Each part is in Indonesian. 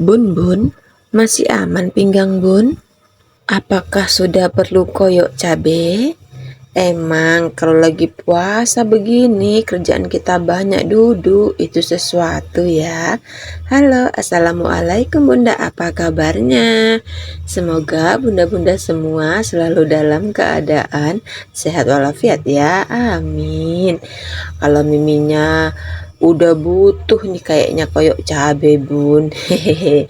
Bun, bun, masih aman pinggang bun? Apakah sudah perlu koyok cabe? Emang kalau lagi puasa begini kerjaan kita banyak duduk, itu sesuatu ya. Halo, assalamualaikum bunda, apa kabarnya? Semoga bunda-bunda semua selalu dalam keadaan sehat walafiat ya, amin. Kalau miminya udah butuh nih kayaknya koyok cabe bun, hehehe.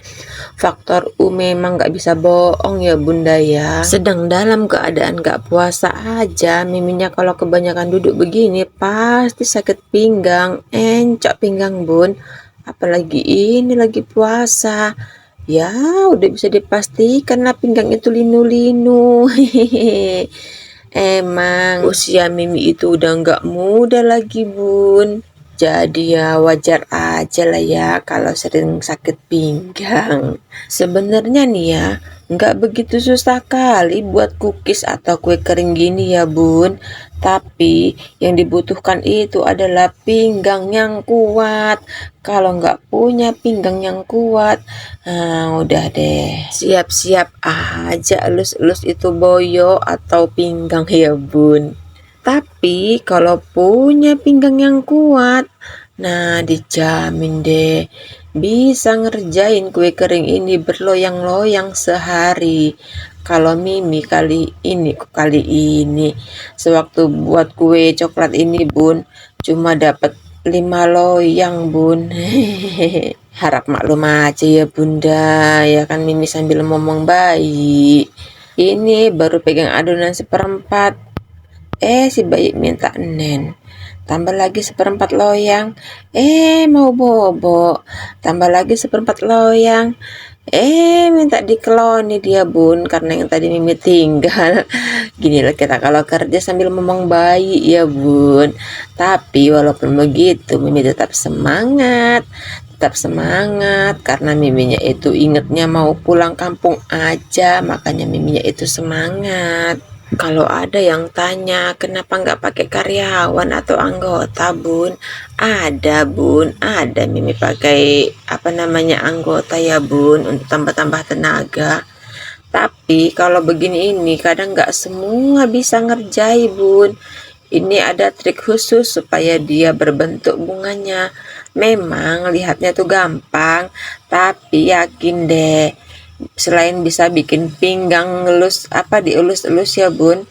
Faktor U memang gak bisa bohong ya bunda ya. Sedang dalam keadaan gak puasa aja, miminya kalau kebanyakan duduk begini pasti sakit pinggang, encok pinggang bun. Apalagi ini lagi puasa. Ya udah bisa dipastikan lah pinggang itu linu-linu. Hehehe. Emang usia Mimi itu udah nggak muda lagi bun. Jadi ya wajar aja lah ya kalau sering sakit pinggang. Sebenarnya nih ya, nggak begitu susah kali buat cookies atau kue kering gini ya bun. Tapi yang dibutuhkan itu adalah pinggang yang kuat. Kalau nggak punya pinggang yang kuat, nah udah deh. Siap-siap aja elus-elus itu boyo atau pinggang ya bun. Tapi kalau punya pinggang yang kuat, nah dijamin deh bisa ngerjain kue kering ini berloyang-loyang sehari. Kalau Mimi kali ini sewaktu buat kue coklat ini bun, cuma dapat 5 loyang bun. Harap maklum aja ya bunda, ya kan Mimi sambil ngomong bayi. Ini baru pegang adonan seperempat. Si bayi minta nen. Tambah lagi seperempat loyang. Mau bobo. Tambah lagi seperempat loyang. Minta dikeloni dia bun, karena yang tadi Mimi tinggal. Gini lah kita kalau kerja sambil ngomong bayi ya bun. Tapi walaupun begitu Mimi tetap semangat. Tetap semangat karena miminya itu ingetnya mau pulang kampung aja, makanya miminya itu semangat. Kalau ada yang tanya kenapa nggak pakai karyawan atau anggota bun, ada bun, ada Mimi pakai anggota ya bun untuk tambah-tambah tenaga. Tapi kalau begini ini kadang nggak semua bisa ngerjai bun. Ini ada trik khusus supaya dia berbentuk bunganya. Memang lihatnya tuh gampang, tapi yakin deh selain bisa bikin pinggang dielus-elus ya bun,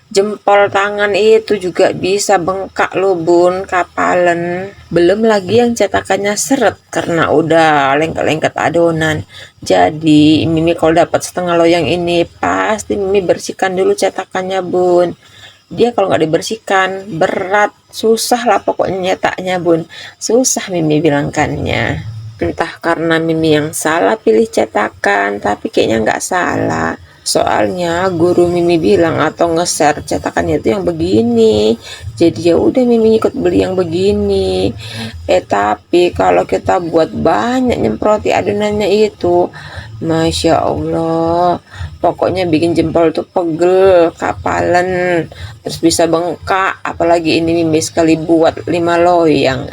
jempol tangan itu juga bisa bengkak loh bun, kapalan. Belum lagi yang cetakannya seret karena udah lengket-lengket adonan. Jadi Mimi kalau dapat setengah loyang ini pasti Mimi bersihkan dulu cetakannya bun. Dia kalau nggak dibersihkan berat, susah lah pokoknya nyetaknya bun, susah Mimi bilangkannya. Entah karena Mimi yang salah pilih cetakan, tapi kayaknya nggak salah. Soalnya guru Mimi bilang atau nge-share cetakannya itu yang begini. Jadi ya udah Mimi ikut beli yang begini. Tapi kalau kita buat banyak nyemproti adonannya itu, Masya Allah, pokoknya bikin jempol tuh pegel, kapalan, terus bisa bengkak. Apalagi ini Mimi sekali buat 5 loyang.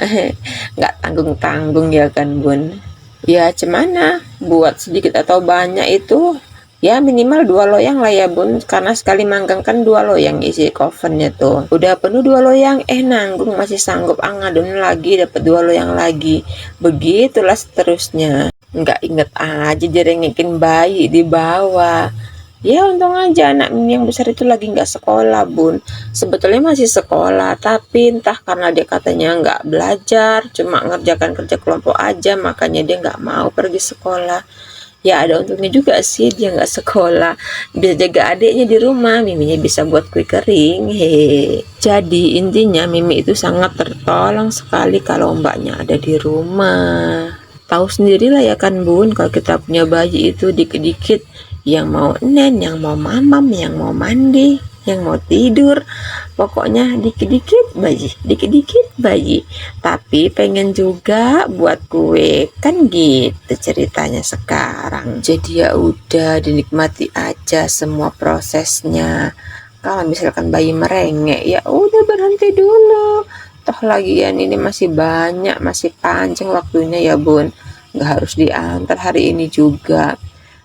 Nggak tanggung-tanggung ya kan bun. Ya cemana buat sedikit atau banyak itu ya minimal 2 loyang lah ya bun, karena sekali manggang kan 2 loyang isi covernya tuh. Udah penuh 2 loyang nanggung masih sanggup ngadon lagi dapat 2 loyang lagi. Begitulah seterusnya. Nggak inget aja jerengekin bayi di bawah. Ya untung aja anak Mimi yang besar itu lagi nggak sekolah bun. Sebetulnya masih sekolah, tapi entah karena dia katanya nggak belajar, cuma ngerjakan kerja kelompok aja, makanya dia nggak mau pergi sekolah. Ya ada untungnya juga sih dia nggak sekolah, bisa jaga adiknya di rumah, Miminya bisa buat kue kering. Hehe. Jadi intinya Mimi itu sangat tertolong sekali kalau mbaknya ada di rumah. Tahu sendirilah ya kan bun, kalau kita punya bayi itu dikit-dikit yang mau nen, yang mau mamam, yang mau mandi, yang mau tidur, pokoknya dikit-dikit bayi, tapi pengen juga buat kue, kan gitu ceritanya sekarang. Jadi ya udah dinikmati aja semua prosesnya. Kalau misalkan bayi merengek ya udah berhenti dulu, toh lagian ini masih banyak, masih panjang waktunya ya bun. nggak harus diantar hari ini juga.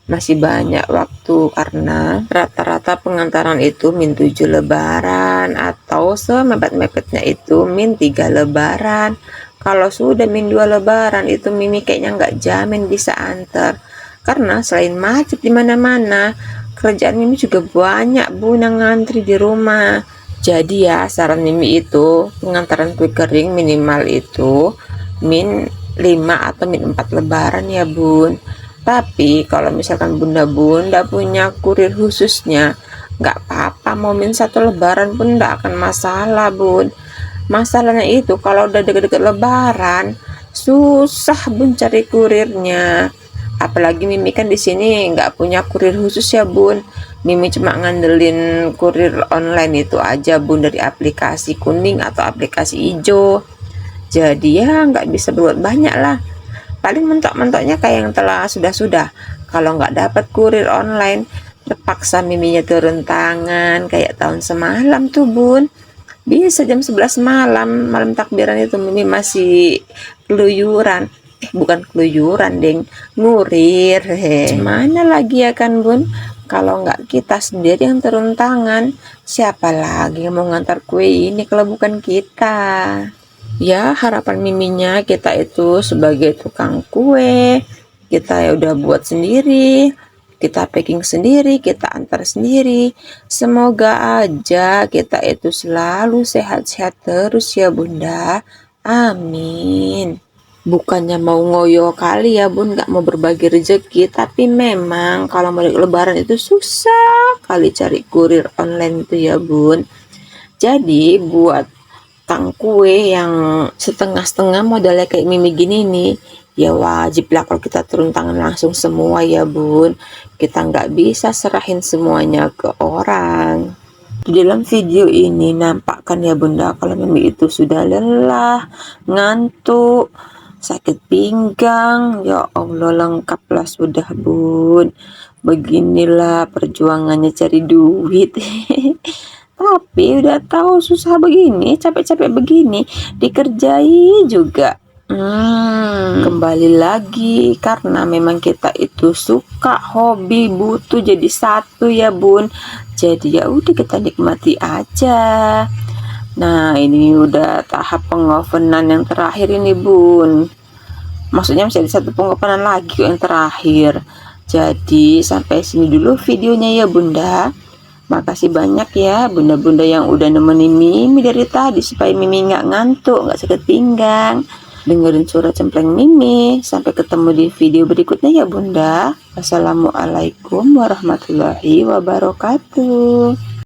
Masih banyak waktu karena rata-rata pengantaran itu min 7 lebaran atau semepet-mepetnya itu min 3 lebaran. Kalau sudah min 2 lebaran itu Mimi kayaknya nggak jamin bisa antar. Karena selain macet di mana-mana, kerjaan Mimi juga banyak bun yang ngantri di rumah. Jadi ya saran Mimi itu pengantaran kue kering minimal itu min 5 atau min 4 lebaran ya bun. Tapi kalau misalkan bunda-bunda punya kurir khususnya, nggak apa-apa mau min 1 lebaran pun nggak akan masalah bun. Masalahnya itu kalau udah deket-deket lebaran, susah bun cari kurirnya. Apalagi Mimi kan di sini nggak punya kurir khusus ya bun. Mimi cuma ngandelin kurir online itu aja bun, dari aplikasi kuning atau aplikasi hijau. Jadi ya nggak bisa berbuat banyak lah. Paling mentok-mentoknya kayak yang telah sudah-sudah. Kalau nggak dapat kurir online, terpaksa Miminya turun tangan kayak tahun semalam tuh bun. Bisa jam 11 malam, malam takbiran itu Mimi masih keluyuran. Bukan keluyuran deng, ngurir. Mana lagi ya kan bun? Kalau nggak kita sendiri yang turun tangan, siapa lagi yang mau ngantar kue ini kalau bukan kita? Ya harapan Miminya kita itu sebagai tukang kue, kita ya udah buat sendiri, kita packing sendiri, kita antar sendiri. Semoga aja kita itu selalu sehat-sehat terus ya bunda, amin. Bukannya mau ngoyo kali ya bun, gak mau berbagi rezeki, tapi memang kalau mau lebaran itu susah kali cari kurir online itu ya bun. Jadi buat tang kue yang setengah-setengah modalnya kayak Mimi gini nih, ya wajib lah kalau kita turun tangan langsung semua ya bun. Kita nggak bisa serahin semuanya ke orang. Di dalam video ini nampakkan ya bunda kalau Mimi itu sudah lelah, ngantuk, sakit pinggang. Ya Allah, lengkaplah sudah bun. Beginilah perjuangannya cari duit. Tapi udah tahu susah begini, capek-capek begini, dikerjai juga. Kembali lagi karena memang kita itu suka, hobi, butuh jadi satu ya bun. Jadi ya udah kita nikmati aja. Nah ini udah tahap pengovenan yang terakhir ini bun. Maksudnya masih ada satu pengovenan lagi yang terakhir. Jadi sampai sini dulu videonya ya bunda. Makasih banyak ya bunda-bunda yang udah nemenin Mimi dari tadi supaya Mimi nggak ngantuk, nggak sakit pinggang. Dengerin suara cempreng Mimi. Sampai ketemu di video berikutnya ya bunda. Wassalamualaikum warahmatullahi wabarakatuh.